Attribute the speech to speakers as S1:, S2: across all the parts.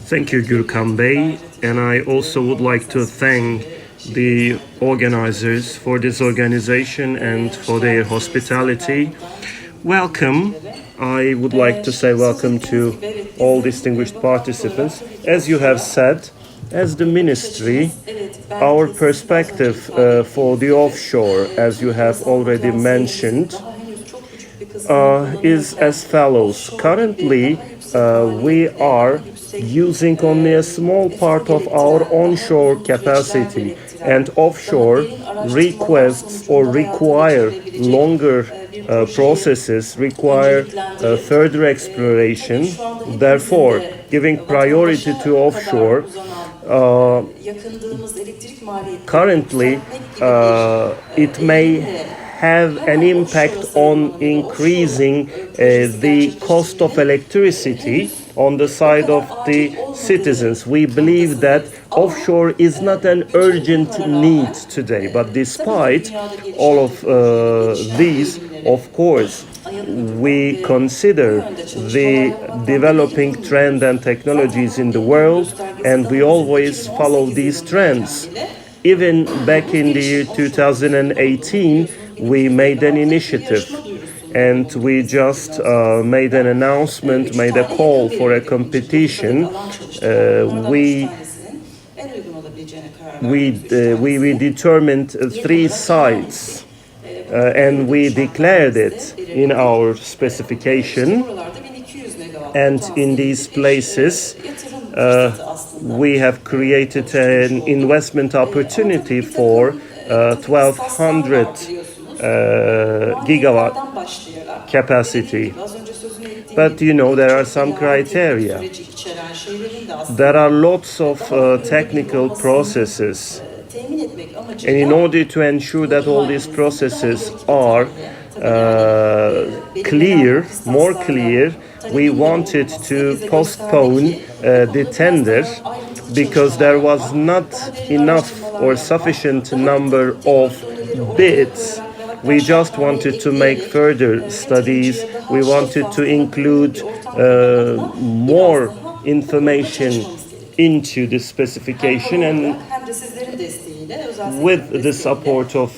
S1: Thank you, Gürkan Bey, and I also would like to thank the organizers for this organization and for their hospitality. Welcome. I would like to say welcome to all distinguished participants. As you have said, as the ministry, our perspective for the offshore, as you have already mentioned, is as follows. Currently, we are using only a small part of our onshore capacity, and offshore requests or require longer processes, require further exploration. Therefore, giving priority to offshore, currently it may have an impact on increasing the cost of electricity on the side of the citizens. We believe that offshore is not an urgent need today, but despite all of these, of course, we consider the developing trend and technologies in the world, and we always follow these trends. Even back in the year 2018, we made an initiative and we just made an announcement, made a call for a competition. We determined 3 sites and we declared it in our specification. And in these places, we have created an investment opportunity for 1,200 gigawatt capacity. But you know, there are some criteria. There are lots of technical processes. And in order to ensure that all these processes are clear, more clear, we wanted to postpone the tender because there was not enough or sufficient number of bids. We just wanted to make further studies. We wanted to include more information into the specification, and with the support of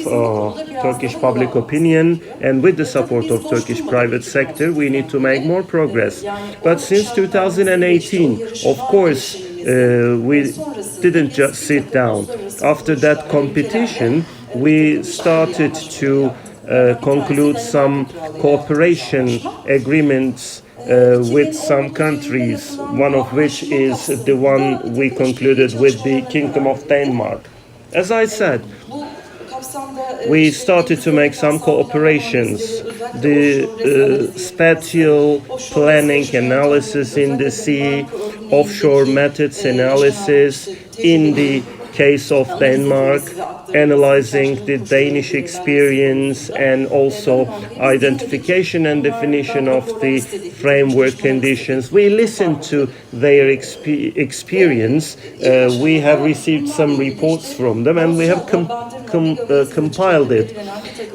S1: Turkish public opinion and with the support of Turkish private sector, we need to make more progress. But since 2018, of course, we didn't just sit down. After that competition, we started to conclude some cooperation agreements with some countries, one of which is the one we concluded with the Kingdom of Denmark. As I said, we started to make some cooperations. The spatial planning analysis in the sea, offshore methods analysis in the case of Denmark, analyzing the Danish experience, and also identification and definition of the framework conditions. We listened to their experience. We have received some reports from them, and we have compiled it.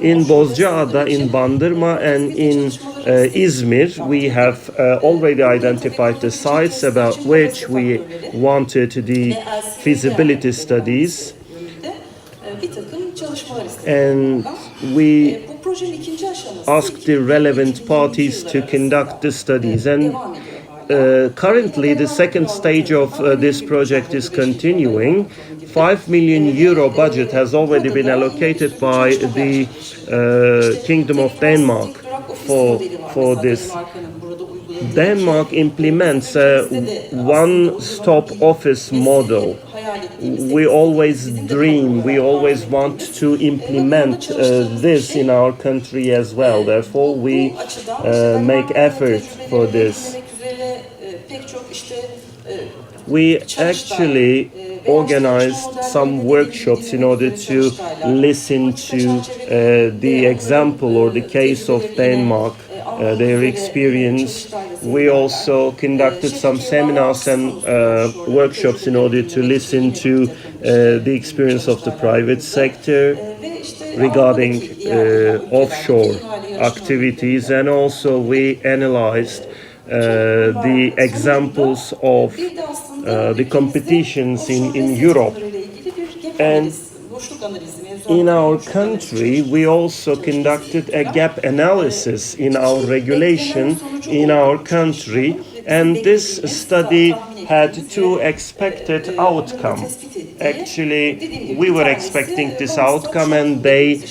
S1: In Bozcaada, in Bandırma, and in Izmir, we have already identified the sites about which we wanted the feasibility studies, and we asked the relevant parties to conduct the studies. And currently, the second stage of this project is continuing. 5 million euro budget has already been allocated by the Kingdom of Denmark for this. Denmark implements a one-stop office model. We always dream, we always want to implement this in our country as well. Therefore, we make effort for this. We actually organized some workshops in order to listen to the example or the case of Denmark, their experience. We also conducted some seminars and workshops in order to listen to the experience of the private sector regarding offshore activities, and also we analyzed the examples of the competitions in Europe. And in our country, we also conducted a gap analysis in our regulation in our country, and this study had two expected outcomes. Actually, we were expecting this outcome, and they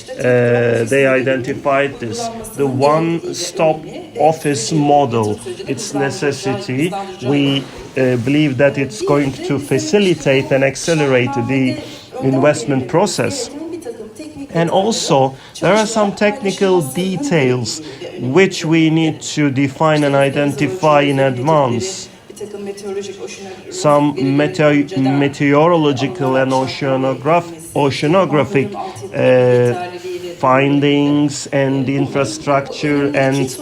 S1: identified this: the one-stop office model, its necessity. We believe that it's going to facilitate and accelerate the investment process. And also, there are some technical details which we need to define and identify in advance. Some meteorological and oceanographic findings and infrastructure and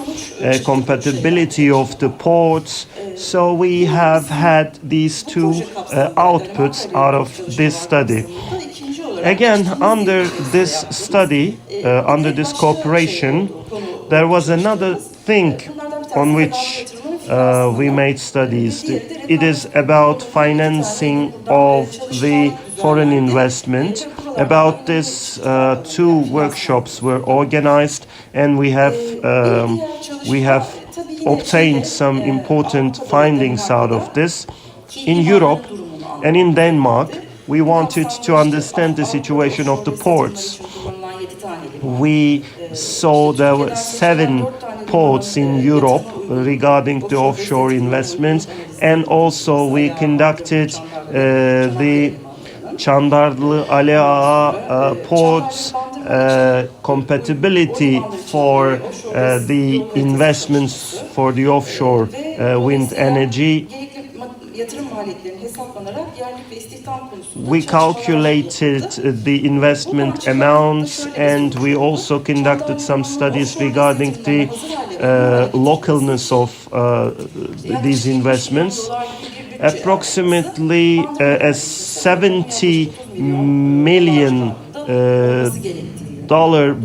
S1: compatibility of the ports. So we have had these two outputs out of this study. Again, under this study, under this cooperation, there was another thing on which we made studies. It is about financing of the foreign investment. About this, two workshops were organized, and we have obtained some important findings out of this. In Europe and in Denmark, we wanted to understand the situation of the ports. We saw there were 7 ports in Europe regarding the offshore investments, and also we conducted the Çandarlı Ali Ağa ports compatibility for the investments for the offshore wind energy. We calculated the investment amounts, and we also conducted some studies regarding the localness of these investments. Approximately a $70 million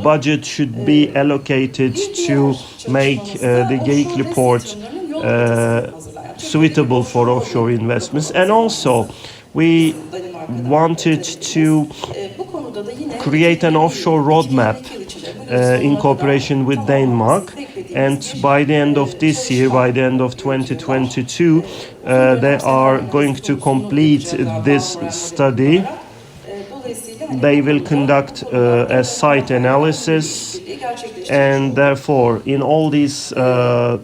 S1: budget should be allocated to make the Geyikli port suitable for offshore investments. And also, we wanted to create an offshore roadmap in cooperation with Denmark. And by the end of this year, by the end of 2022, they are going to complete this study. They will conduct a site analysis, and therefore, in all these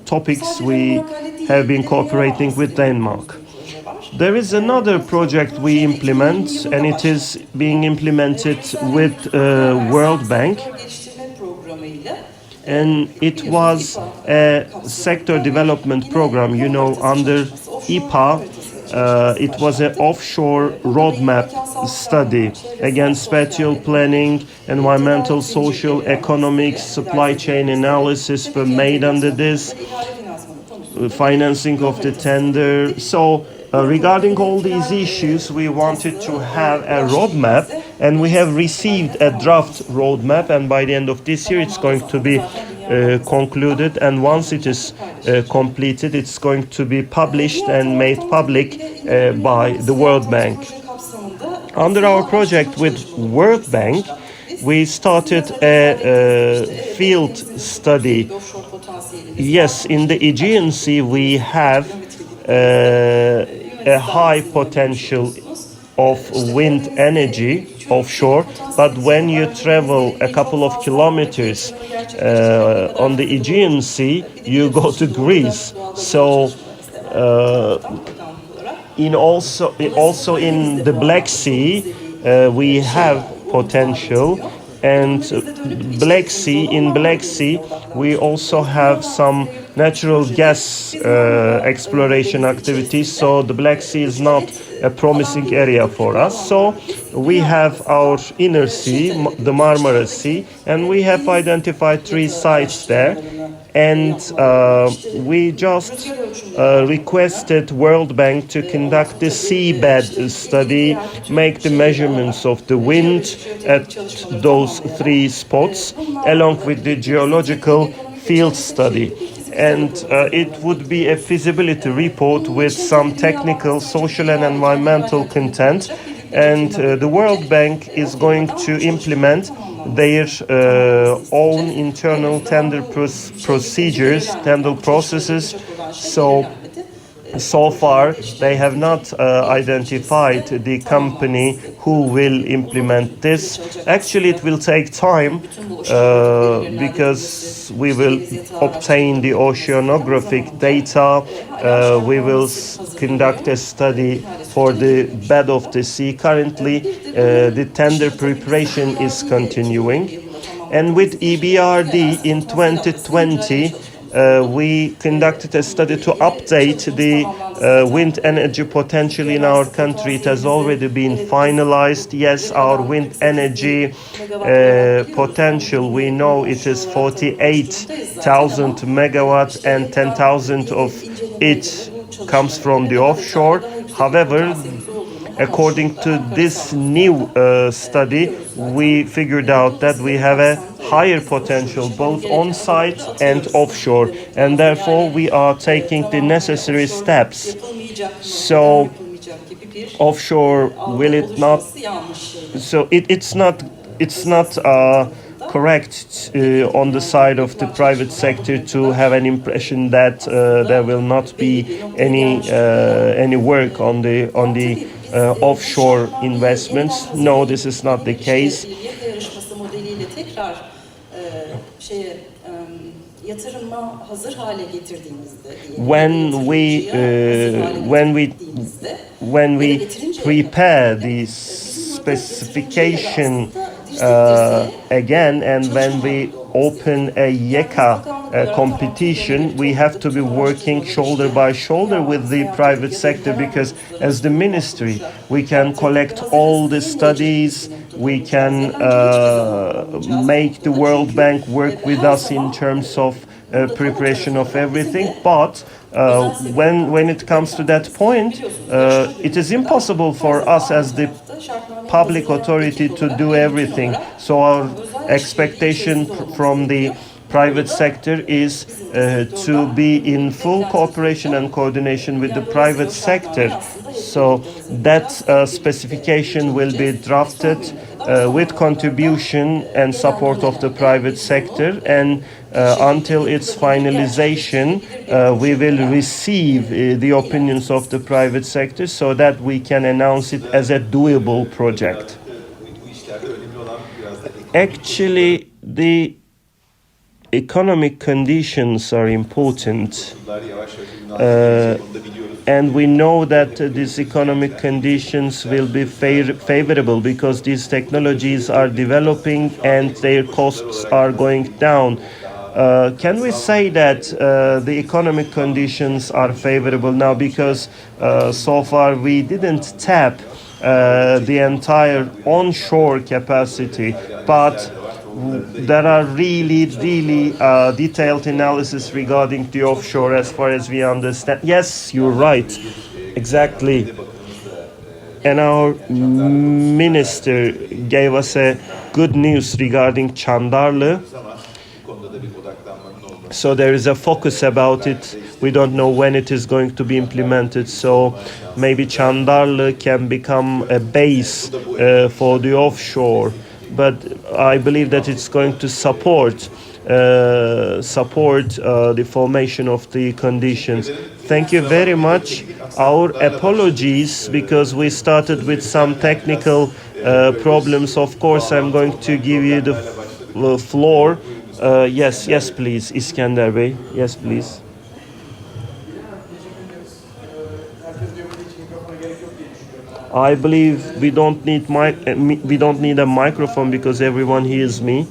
S1: topics, we have been cooperating with Denmark. There is another project we implement, and it is being implemented with World Bank. And it was a sector development program, under IPA. It was an offshore roadmap study. Again, spatial planning, environmental, social, economic, supply chain analysis were made under this, financing of the tender. So regarding all these issues, we wanted to have a roadmap, and we have received a draft roadmap, and by the end of this year it's going to be concluded, and once it is completed, it's going to be published and made public by the World Bank. Under our project with World Bank, we started a field study. Yes, in the Aegean Sea we have a high potential of wind energy offshore, but when you travel a couple of kilometers on the Aegean Sea, you go to Greece. So also in the Black Sea we have potential, and Black Sea we also have some natural gas exploration activities. So the Black Sea is not a promising area for us. So we have our inner sea, the Marmara Sea, and we have identified 3 sites there. And we just requested World Bank to conduct the seabed study, make the measurements of the wind at those 3 spots, along with the geological field study. and it would be a feasibility report with some technical, social, and environmental content. And the World Bank is going to implement their own internal tender procedures, tender processes. So far, they have not identified the company who will implement this. Actually, it will take time because we will obtain the oceanographic data. We will conduct a study for the bed of the sea. Currently, the tender preparation is continuing. And with EBRD in 2020, we conducted a study to update the wind energy potential in our country. It has already been finalized. Yes, our wind energy potential, we know it is 48,000 megawatts, and 10,000 of it comes from the offshore. However, according to this new study, we figured out that we have a higher potential both on-site and offshore, and therefore we are taking the necessary steps. So offshore, will it not? So it's not correct on the side of the private sector to have an impression that there will not be any work on the offshore investments. No, this is not the case. When we prepare the specification again, and when we open a YECA competition, we have to be working shoulder by shoulder with the private sector, because as the ministry, we can collect all the studies, we can make the World Bank work with us in terms of preparation of everything, but when it comes to that point, it is impossible for us as the public authority to do everything. So our expectation from the private sector is to be in full cooperation and coordination with the private sector. So that specification will be drafted with contribution and support of the private sector, and until its finalization, we will receive the opinions of the private sector so that we can announce it as a doable project. Actually, the economic conditions are important. And we know that these economic conditions will be favorable because these technologies are developing and their costs are going down. Can we say that the economic conditions are favorable now? Because so far we didn't tap the entire onshore capacity, but there are really detailed analysis regarding the offshore as far as we understand. Yes, you're right. Exactly. And our minister gave us a good news regarding Çandarlı. So there is a focus about it. We don't know when it is going to be implemented. So maybe Çandarlı can become a base for the offshore. But I believe that it's going to support the formation of the conditions. Thank you very much. Our apologies because we started with some technical problems. Of course, I'm going to give you the floor. Yes, please, İskender Bey. Yes, please. I believe we don't need a microphone because everyone hears me.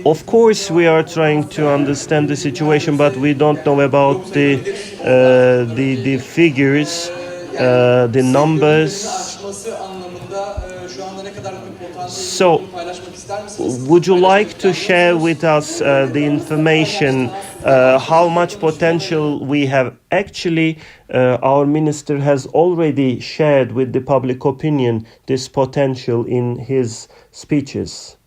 S1: Of course, we are trying to understand the situation, but we don't know about the figures, the numbers. So, would you like to share with us the information how much potential we have? Actually, our minister has already shared with the public opinion this potential in his speeches.